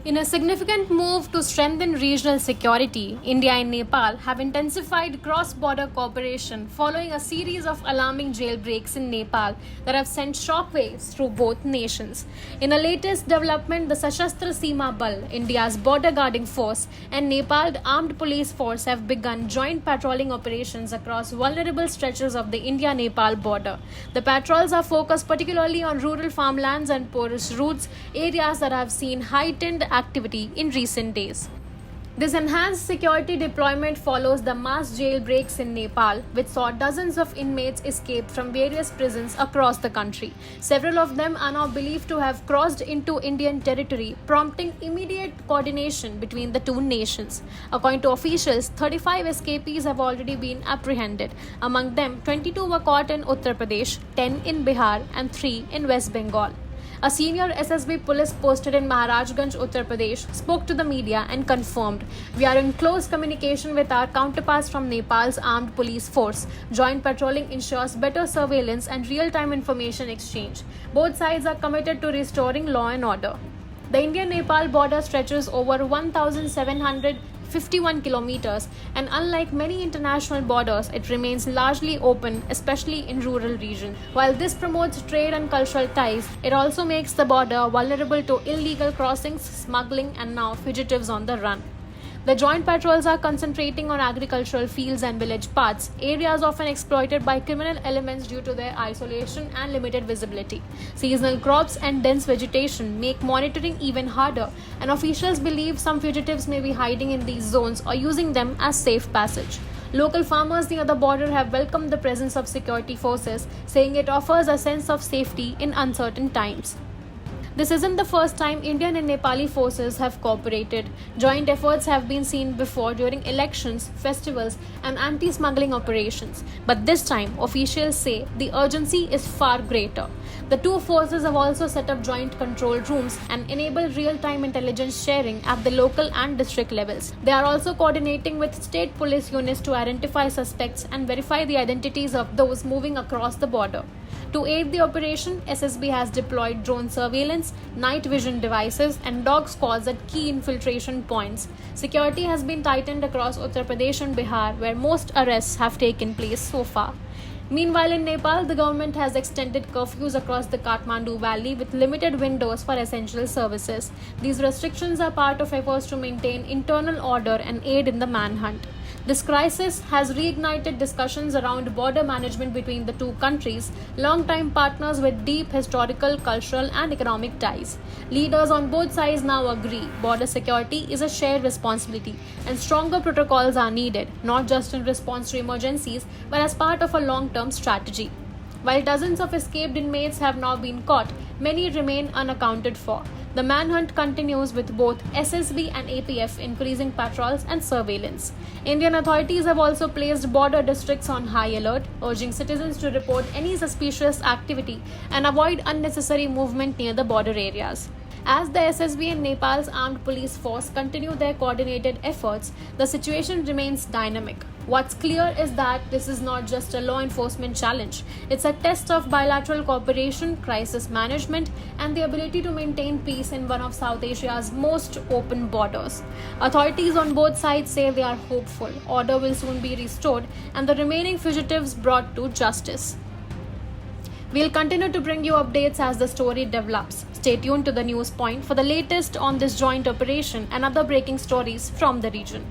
In a significant move to strengthen regional security, India and Nepal have intensified cross-border cooperation following a series of alarming jailbreaks in Nepal that have sent shockwaves through both nations. In a latest development, the Sashastra Seema Bal, India's border guarding force, and Nepal's armed police force have begun joint patrolling operations across vulnerable stretches of the India-Nepal border. The patrols are focused particularly on rural farmlands and porous routes, areas that have seen heightened activity in recent days. This enhanced security deployment follows the mass jailbreaks in Nepal, which saw dozens of inmates escape from various prisons across the country. Several of them are now believed to have crossed into Indian territory, prompting immediate coordination between the two nations. According to officials, 35 escapees have already been apprehended. Among them, 22 were caught in Uttar Pradesh, 10 in Bihar, and 3 in West Bengal. A senior SSB police posted in Maharajganj, Uttar Pradesh, spoke to the media and confirmed, "We are in close communication with our counterparts from Nepal's armed police force. Joint patrolling ensures better surveillance and real-time information exchange. Both sides are committed to restoring law and order." The India-Nepal border stretches over 1,751 kilometers, and unlike many international borders, it remains largely open, especially in rural regions. While this promotes trade and cultural ties, it also makes the border vulnerable to illegal crossings, smuggling, and now fugitives on the run. The joint patrols are concentrating on agricultural fields and village paths, areas often exploited by criminal elements due to their isolation and limited visibility. Seasonal crops and dense vegetation make monitoring even harder, and officials believe some fugitives may be hiding in these zones or using them as safe passage. Local farmers near the border have welcomed the presence of security forces, saying it offers a sense of safety in uncertain times. This isn't the first time Indian and Nepali forces have cooperated. Joint efforts have been seen before during elections, festivals, and anti-smuggling operations. But this time, officials say the urgency is far greater. The two forces have also set up joint control rooms and enabled real-time intelligence sharing at the local and district levels. They are also coordinating with state police units to identify suspects and verify the identities of those moving across the border. To aid the operation, SSB has deployed drone surveillance, night vision devices, and dog squads at key infiltration points. Security has been tightened across Uttar Pradesh and Bihar, where most arrests have taken place so far. Meanwhile, in Nepal, the government has extended curfews across the Kathmandu Valley with limited windows for essential services. These restrictions are part of efforts to maintain internal order and aid in the manhunt. This crisis has reignited discussions around border management between the two countries, long-time partners with deep historical, cultural, and economic ties. Leaders on both sides now agree border security is a shared responsibility, and stronger protocols are needed, not just in response to emergencies, but as part of a long-term strategy. While dozens of escaped inmates have now been caught, many remain unaccounted for. The manhunt continues with both SSB and APF increasing patrols and surveillance. Indian authorities have also placed border districts on high alert, urging citizens to report any suspicious activity and avoid unnecessary movement near the border areas. As the SSB and Nepal's armed police force continue their coordinated efforts, the situation remains dynamic. What's clear is that this is not just a law enforcement challenge. It's a test of bilateral cooperation, crisis management, and the ability to maintain peace in one of South Asia's most open borders. Authorities on both sides say they are hopeful order will soon be restored and the remaining fugitives brought to justice. We'll continue to bring you updates as the story develops. Stay tuned to the News Point for the latest on this joint operation and other breaking stories from the region.